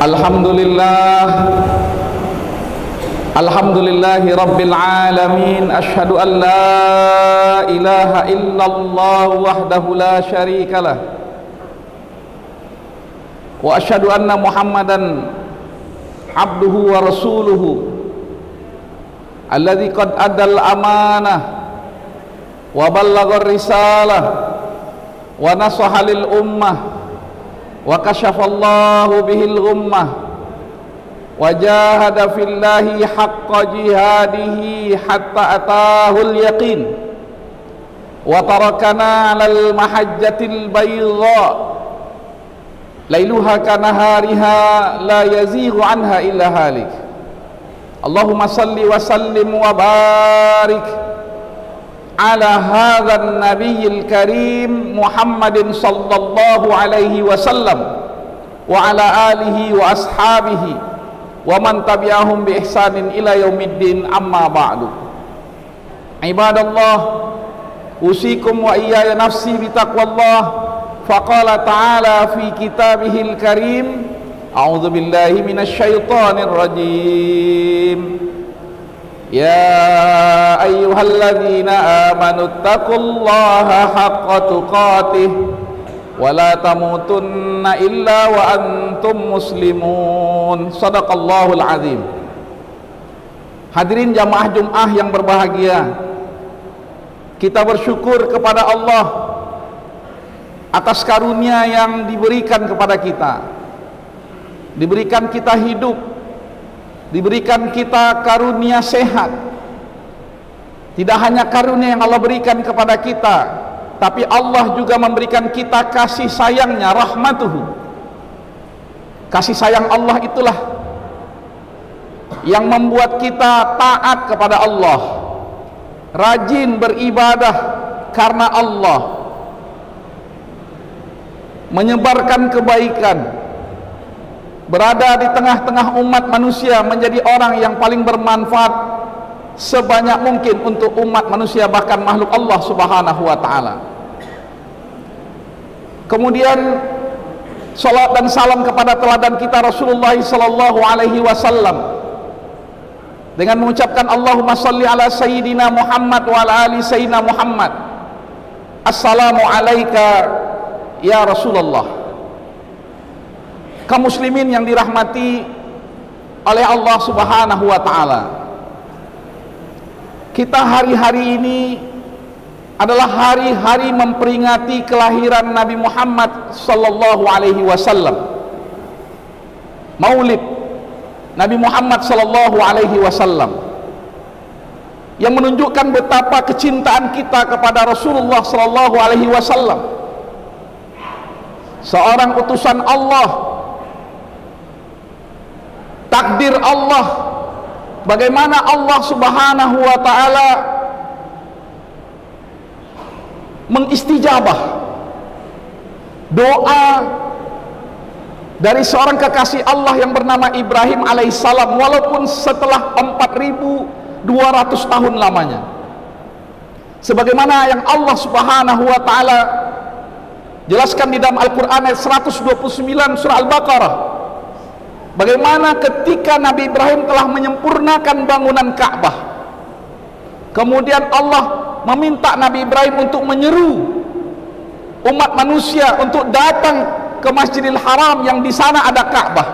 Alhamdulillah, alhamdulillahi rabbil alamin. Asyhadu an la ilaha illallah wahdahu la syarikalah, wa asyhadu anna muhammadan abduhu wa rasuluhu alladzi qad addal amanah wa ballaghar risalah wa nasaha lil ummah wa kasyafallahu bihil ghummah wa jahada fillahi haqqa jihadihi hatta atahul yaqin wa tarakana alal mahajjatil bayda lailuha kanahariha la yazighu anha illa halik. Allahumma salli wa sallim wa barik ala hadzal nabiyil karim Muhammadin sallallahu alaihi wasallam wa ala alihi wa ashabihi wa man tabi'ahum bi ihsanin ila yaumiddin, amma ba'du. Ibadallah, usikum wa iyaya nafsi bi taqwallah. Faqala ta'ala fi kitabihil karim, a'udzu billahi minasy syaithanir rajim. Ya ayyuhalladzina amanu taqullaha haqqa tuqatih wa la tamutunna illa wa antum muslimun. Shadaqallahul azim. Hadirin jamaah Jumat yang berbahagia, kita bersyukur kepada Allah atas karunia yang diberikan kepada kita. Diberikan kita hidup, diberikan kita karunia sehat. Tidak hanya karunia yang Allah berikan kepada kita, tapi Allah juga memberikan kita kasih sayangnya, rahmatuhu. Kasih sayang Allah itulah yang membuat kita taat kepada Allah, rajin beribadah karena Allah, menyebarkan kebaikan, berada di tengah-tengah umat manusia, menjadi orang yang paling bermanfaat sebanyak mungkin untuk umat manusia, bahkan makhluk Allah subhanahu wa ta'ala. Kemudian salat dan salam kepada teladan kita Rasulullah sallallahu alaihi wasallam dengan mengucapkan Allahumma salli ala sayyidina Muhammad wa ala ali sayyidina Muhammad. Assalamu alayka ya Rasulullah. Kaum muslimin yang dirahmati oleh Allah subhanahu wa ta'ala, kita hari-hari ini adalah hari-hari memperingati kelahiran Nabi Muhammad sallallahu alaihi wasallam. Maulid Nabi Muhammad sallallahu alaihi wasallam yang menunjukkan betapa kecintaan kita kepada Rasulullah sallallahu alaihi wasallam, seorang utusan Allah, takdir Allah, bagaimana Allah subhanahu wa ta'ala mengistijabah doa dari seorang kekasih Allah yang bernama Ibrahim alaihissalam, walaupun setelah 4200 tahun lamanya. Sebagaimana yang Allah subhanahu wa ta'ala jelaskan di dalam Al-Quran ayat 129 surah Al-Baqarah, bagaimana ketika Nabi Ibrahim telah menyempurnakan bangunan Ka'bah, kemudian Allah meminta Nabi Ibrahim untuk menyeru umat manusia untuk datang ke Masjidil Haram yang di sana ada Ka'bah.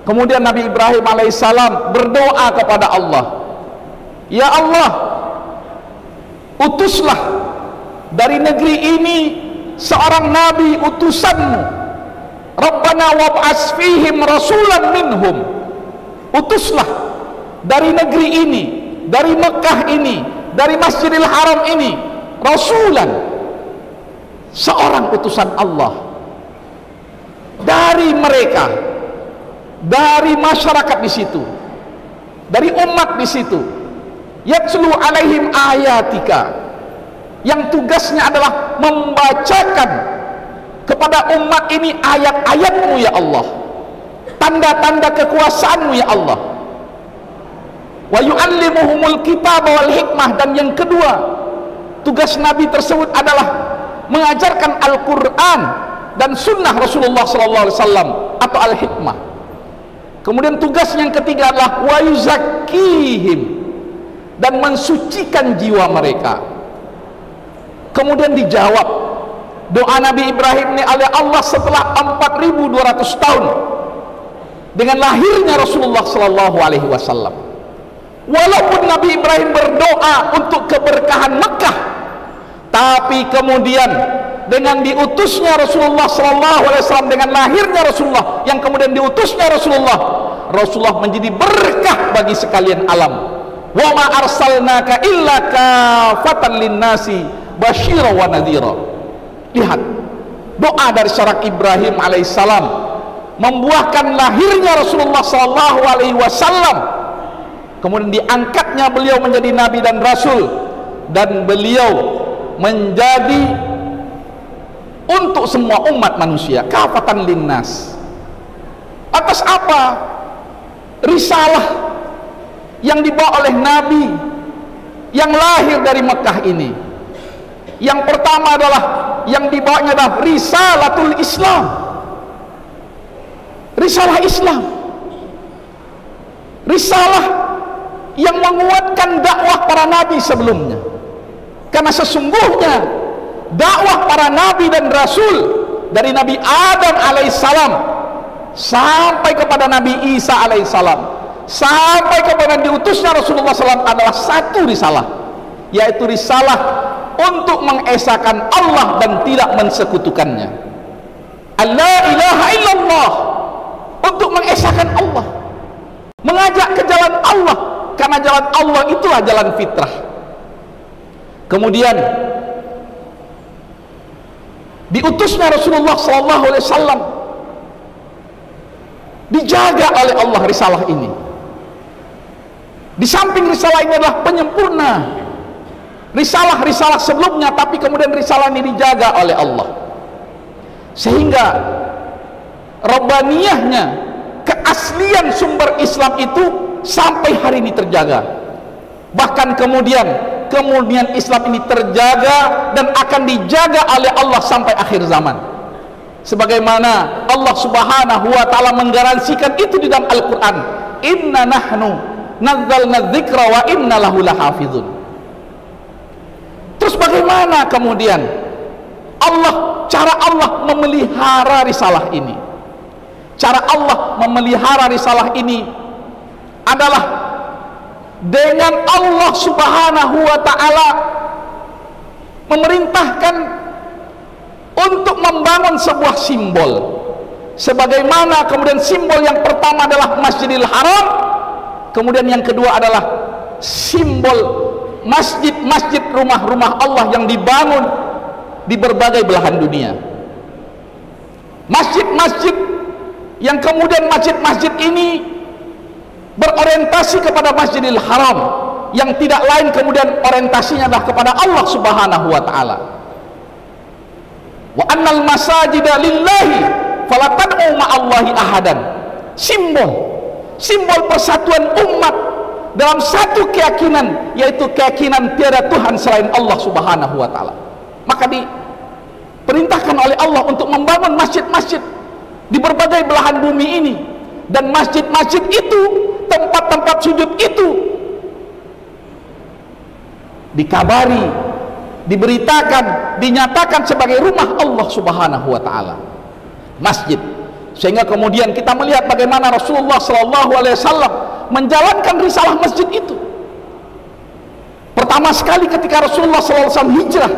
Kemudian Nabi Ibrahim alaihissalam berdoa kepada Allah, ya Allah, utuslah dari negeri ini seorang nabi utusanmu. Rabbana wab'as fihim rasulan minhum. Utuslah dari negeri ini, dari Mekah ini, dari Masjidil Haram ini, rasulan, seorang utusan Allah dari mereka, dari masyarakat di situ, dari umat di situ, yatslu alaihim ayatika, yang tugasnya adalah membacakan kepada umat ini ayat-ayatmu ya Allah, tanda-tanda kekuasaanmu ya Allah. Wa yu'allimuhumul kitab wal hikmah, dan yang kedua, tugas Nabi tersebut adalah mengajarkan Al-Quran dan sunnah Rasulullah SAW atau al-hikmah. Kemudian tugas yang ketiga adalah wa yuzakkihim, dan mensucikan jiwa mereka. Kemudian dijawab doa Nabi Ibrahim ini oleh Allah setelah 4200 tahun dengan lahirnya Rasulullah sallallahu alaihi wasallam. Walaupun Nabi Ibrahim berdoa untuk keberkahan Mekah, tapi kemudian dengan diutusnya Rasulullah sallallahu alaihi wasallam, dengan lahirnya Rasulullah yang kemudian diutusnya Rasulullah menjadi berkah bagi sekalian alam. Wa ma arsalnaka illa kafatan linnasi basyira wa nadhira. Lihat doa dari seorang Ibrahim alaihissalam membuahkan lahirnya Rasulullah sallallahu alaihi wasallam, kemudian diangkatnya beliau menjadi nabi dan rasul, dan beliau menjadi untuk semua umat manusia, kafatan linnas. Atas apa? Risalah yang dibawa oleh Nabi yang lahir dari Mekah ini. Yang pertama adalah yang dibawanya adalah risalatul Islam, risalah Islam, risalah yang menguatkan dakwah para nabi sebelumnya. Karena sesungguhnya dakwah para nabi dan rasul dari Nabi Adam alaihissalam sampai kepada Nabi Isa alaihissalam, sampai kepada diutusnya Rasulullah SAW adalah satu risalah, yaitu risalah untuk mengesahkan Allah dan tidak mensekutukannya. La ilaha illallah, untuk mengesahkan Allah, mengajak ke jalan Allah, karena jalan Allah itulah jalan fitrah. Kemudian diutusnya Rasulullah SAW, dijaga oleh Allah risalah ini. Di samping risalah ini adalah penyempurna risalah-risalah sebelumnya, tapi kemudian risalah ini dijaga oleh Allah, sehingga rabbaniyahnya, keaslian sumber Islam itu sampai hari ini terjaga. Bahkan kemudian Islam ini terjaga dan akan dijaga oleh Allah sampai akhir zaman, sebagaimana Allah subhanahu wa ta'ala menggaransikan itu di dalam Al-Quran, inna nahnu nazzalna dzikra wa inna lahu lahafizun. Terus bagaimana kemudian cara Allah memelihara risalah ini? Cara Allah memelihara risalah ini adalah dengan Allah subhanahu wa ta'ala memerintahkan untuk membangun sebuah simbol. Sebagaimana kemudian simbol yang pertama adalah Masjidil Haram, kemudian yang kedua adalah simbol masjid-masjid, rumah-rumah Allah yang dibangun di berbagai belahan dunia. Masjid-masjid yang kemudian masjid-masjid ini berorientasi kepada Masjidil Haram, yang tidak lain kemudian orientasinya adalah kepada Allah subhanahu wa ta'ala. Wa annal masajida lillahi fala tad'u ma'allahi ahadan. Simbol persatuan umat dalam satu keyakinan, yaitu keyakinan tiada Tuhan selain Allah subhanahu wa ta'ala. Maka diperintahkan oleh Allah untuk membangun masjid-masjid di berbagai belahan bumi ini, dan masjid-masjid itu, tempat-tempat sujud itu dikabari, diberitakan, dinyatakan sebagai rumah Allah subhanahu wa ta'ala, masjid. Sehingga kemudian kita melihat bagaimana Rasulullah SAW menjalankan risalah masjid itu. Pertama sekali ketika Rasulullah SAW hijrah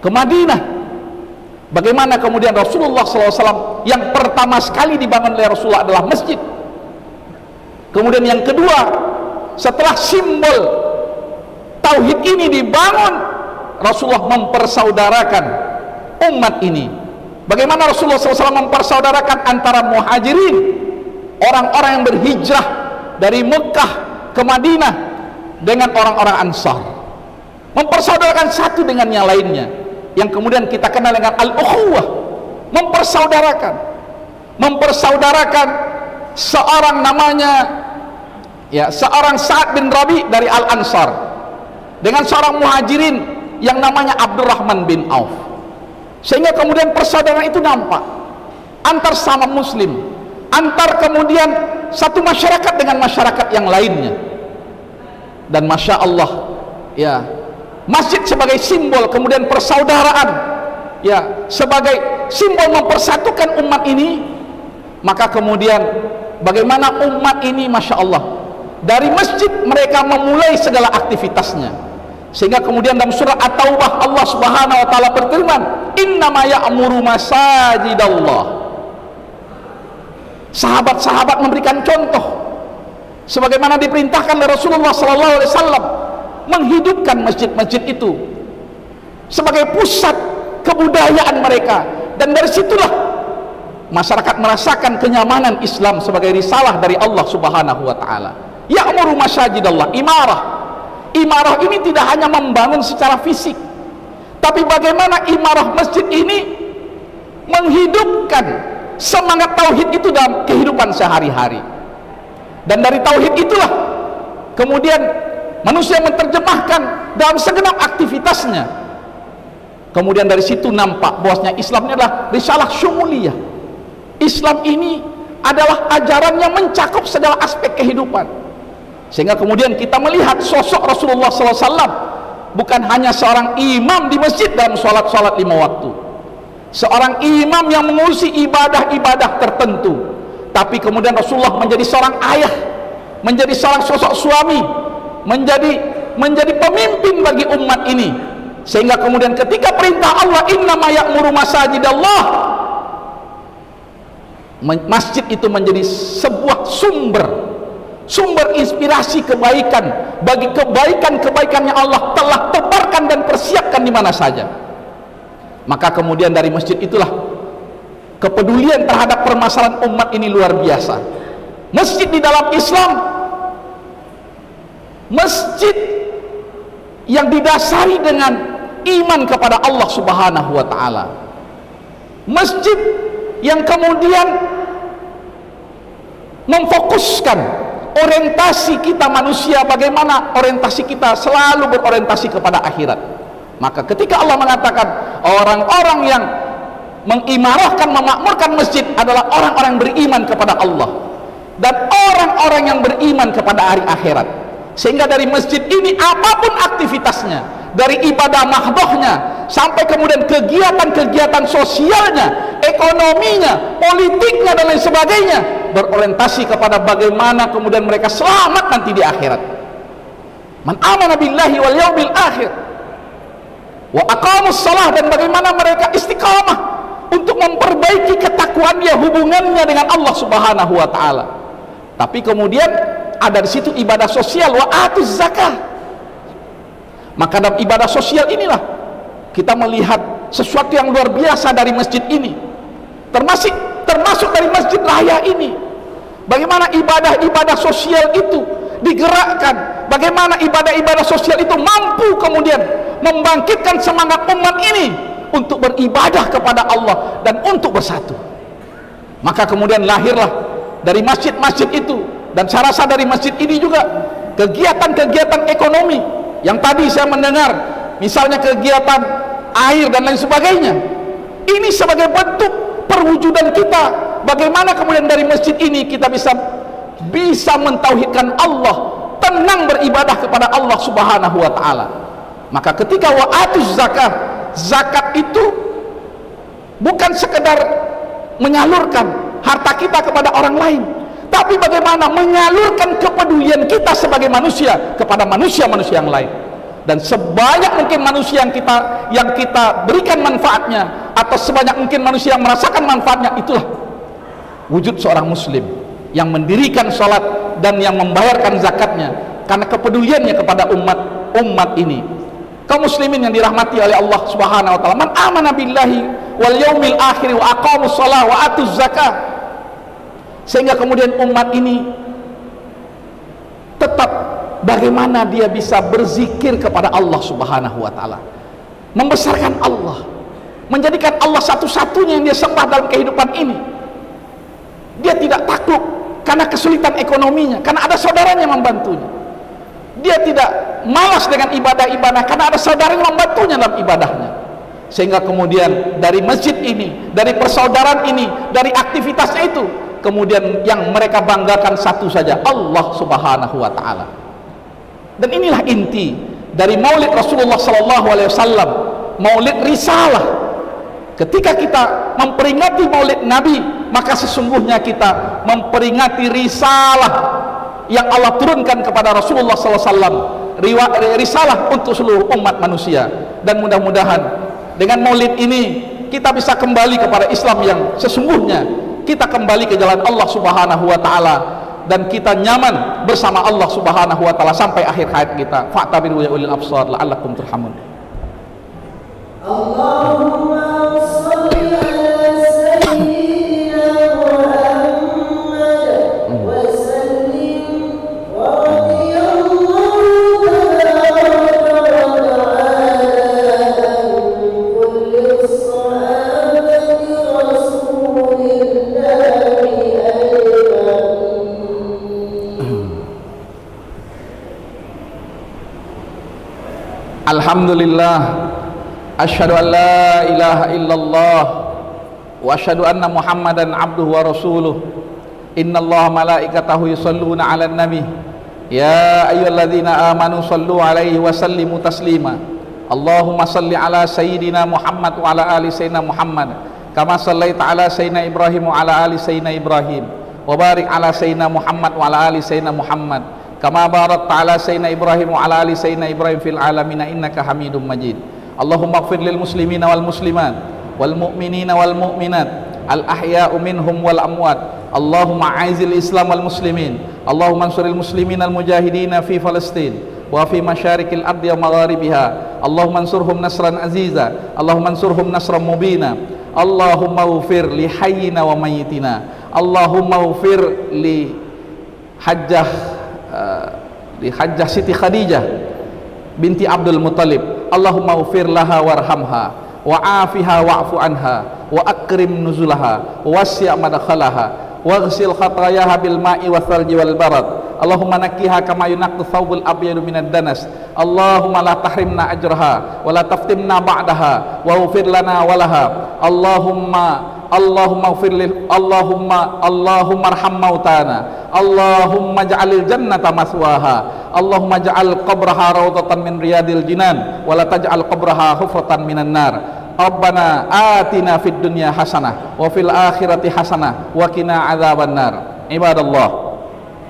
ke Madinah, bagaimana kemudian Rasulullah SAW yang pertama sekali dibangun oleh Rasulullah adalah masjid. Kemudian yang kedua, setelah simbol tauhid ini dibangun, Rasulullah mempersaudarakan umat ini. Bagaimana Rasulullah SAW mempersaudarakan antara muhajirin, orang-orang yang berhijrah dari Mekah ke Madinah, dengan orang-orang Ansar, mempersaudarakan satu dengan yang lainnya, yang kemudian kita kenal dengan al-ukhuwah, mempersaudarakan seorang namanya seorang Sa'ad bin Rabi dari Al-Ansar dengan seorang muhajirin yang namanya Abdurrahman bin Auf, sehingga kemudian persaudaraan itu nampak. antar sama muslim, antar kemudian satu masyarakat dengan masyarakat yang lainnya. Dan masya Allah, ya, masjid sebagai simbol kemudian persaudaraan, ya, sebagai simbol mempersatukan umat ini. Maka kemudian bagaimana umat ini, masya Allah, dari masjid mereka memulai segala aktivitasnya, sehingga kemudian dalam surah At-Taubah Allah Subhanahu wa taala berfirman, innama ya'muru masajidallah. Sahabat-sahabat memberikan contoh sebagaimana diperintahkan oleh Rasulullah sallallahu alaihi wasallam menghidupkan masjid-masjid itu sebagai pusat kebudayaan mereka, dan dari situlah masyarakat merasakan kenyamanan Islam sebagai risalah dari Allah Subhanahu wa taala. Ya'muru masajidallah, imarah. Imarah ini tidak hanya membangun secara fisik, tapi bagaimana imarah masjid ini menghidupkan semangat tauhid itu dalam kehidupan sehari-hari. Dan dari tauhid itulah kemudian manusia menerjemahkan dalam segenap aktivitasnya. Kemudian dari situ nampak bahwasanya Islam ini adalah risalah syumuliyah. Islam ini adalah ajaran yang mencakup segala aspek kehidupan, sehingga kemudian kita melihat sosok Rasulullah SAW bukan hanya seorang imam di masjid dalam sholat-sholat 5 waktu, seorang imam yang mengurusi ibadah-ibadah tertentu, tapi kemudian Rasulullah menjadi seorang ayah, menjadi seorang sosok suami, menjadi pemimpin bagi umat ini, sehingga kemudian ketika perintah Allah innama ya'muru masajidallah, masjid itu menjadi sebuah sumber inspirasi kebaikan bagi kebaikan-kebaikan yang Allah telah tebarkan dan persiapkan di mana saja. Maka kemudian dari masjid itulah kepedulian terhadap permasalahan umat ini luar biasa. Masjid di dalam Islam, masjid yang didasari dengan iman kepada Allah Subhanahu wa taala, masjid yang kemudian memfokuskan orientasi kita manusia, bagaimana orientasi kita selalu berorientasi kepada akhirat. Maka ketika Allah mengatakan orang-orang yang mengimarahkan, memakmurkan masjid adalah orang-orang yang beriman kepada Allah dan orang-orang yang beriman kepada hari akhirat, sehingga dari masjid ini apapun aktivitasnya, dari ibadah mahdohnya sampai kemudian kegiatan-kegiatan sosialnya, ekonominya, politiknya dan lain sebagainya, berorientasi kepada bagaimana kemudian mereka selamat nanti di akhirat. Man amana billahi wal yaumil akhir wa aqamus shalah, dan bagaimana mereka istiqamah untuk memperbaiki ketakwaannya, hubungannya dengan Allah Subhanahu wa taala. Tapi kemudian ada di situ ibadah sosial, wa atuz zakah. Maka dalam ibadah sosial inilah kita melihat sesuatu yang luar biasa dari masjid ini, termasuk dari masjid raya ini. Bagaimana ibadah-ibadah sosial itu digerakkan, bagaimana ibadah-ibadah sosial itu mampu kemudian membangkitkan semangat umat ini untuk beribadah kepada Allah dan untuk bersatu. Maka kemudian lahirlah dari masjid-masjid itu, dan saya rasa dari masjid ini juga kegiatan-kegiatan ekonomi yang tadi saya mendengar, misalnya kegiatan air dan lain sebagainya. Ini sebagai bentuk perwujudan kita, bagaimana kemudian dari masjid ini kita bisa mentauhidkan Allah, tenang beribadah kepada Allah Subhanahu wa taala. Maka ketika wa'atuz zakah, zakat itu bukan sekedar menyalurkan harta kita kepada orang lain, tapi bagaimana menyalurkan kepedulian kita sebagai manusia kepada manusia-manusia yang lain. Dan sebanyak mungkin manusia yang kita berikan manfaatnya, atau sebanyak mungkin manusia yang merasakan manfaatnya, itulah wujud seorang muslim yang mendirikan sholat dan yang membayarkan zakatnya karena kepeduliannya kepada umat ini. Kaum muslimin yang dirahmati oleh Allah Subhanahu wa taala, man amana billahi wal yaumil akhir wa aqamus shalah wa atuz zakah, sehingga kemudian umat ini tetap bagaimana dia bisa berzikir kepada Allah Subhanahu wa taala, membesarkan Allah, menjadikan Allah satu-satunya yang dia sembah dalam kehidupan ini. Dia tidak takut karena kesulitan ekonominya, karena ada saudaranya yang membantunya. Dia tidak malas dengan ibadah-ibadah karena ada saudara yang membantunya dalam ibadahnya. sehingga kemudian dari masjid ini, dari persaudaraan ini, dari aktivitasnya itu, kemudian yang mereka banggakan satu saja, Allah Subhanahu wa taala. Dan inilah inti dari Maulid Rasulullah sallallahu alaihi wasallam, Maulid risalah. Ketika kita memperingati Maulid Nabi, maka sesungguhnya kita memperingati risalah yang Allah turunkan kepada Rasulullah sallallahu alaihi wasallam, risalah untuk seluruh umat manusia. Dan mudah-mudahan dengan Maulid ini kita bisa kembali kepada Islam yang sesungguhnya, kita kembali ke jalan Allah Subhanahu wa taala, dan kita nyaman bersama Allah Subhanahu wa taala sampai akhir hayat kita. Fa'tabiru ya ulil absar la'allakum turhamun. Allahumma shalli ala sayyidina Muhammad wa sallim wa radiyallahu tabaraka wa ta'ala an kulli sahabati rasulillahi ajma'in. Alhamdulillah, asyhadu an la ilaha illallah wa asyhadu anna Muhammadan abduhu wa rasuluh. Innallaha malaikatahu yusholluna 'alan nabi ya ayyuhalladzina amanu shallu 'alaihi wa sallimu taslima. Allahumma shalli 'ala sayyidina Muhammad wa 'ala ali sayyidina Muhammad kama shallaita 'ala sayyidina Ibrahim wa 'ala ali sayyidina Ibrahim wa barik 'ala sayyidina Muhammad wa 'ala ali sayyidina Muhammad kama barakta 'ala sayyidina Ibrahim wa 'ala ali sayyidina Ibrahim fil alamin innaka Hamidum Majid. Allahumma ighfir lil muslimina wal muslimat wal mu'minina wal mu'minat al ahya'u minhum wal amwat. Allahumma a'izil islam wal muslimin. Allahumma ansuril muslimin al mujahidina fi Palestin wa fi masyarikil ardi wa magharibiha. Allahumma ansurhum nasran aziza. Allahumma ansurhum nasran mubina. Allahumma ighfir li hayyina wa mayyitina. Allahumma ighfir li Hajjah Siti Khadijah binti Abdul Muttalib. Allahumma ighfir laha warhamha wa afiha wa'fu anha wa akrim nuzulaha wa wasi' madkhalaha waghsil khatayaha bil ma'i wal thalji wal barad. Allahumma nakkiha kama yunaqqu thawbul abyadu minad danas. Allahumma la tahrimna ajraha wa la taftimna ba'daha wa ighfir lana wa laha. Allahumma arham mautana. Allahumma ja'alil jannata maswaha. Allahumma ja'al qabraha rawdatan min riyadil jinan wa la taj'al qabraha hufratan minan nar. Rabbana atina fid dunya hasanah wa fil akhirati hasanah wa qina adzaban nar. Ibadallah,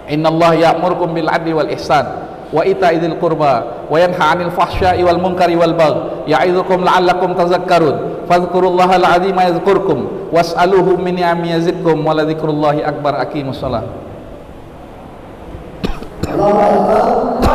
innallaha ya'murukum bil 'adli wal ihsan wa ita'idzil qurba wa yanha 'anil fahsya'i wal munkari wal baghi ya'idzukum la'allakum tadhakkarun. Fadhkurullahal 'azima yadhkurkum was'aluhu min ni'ami yazidkum wa la dzikrullahi akbar. Aqimus shalah. Allahu akbar.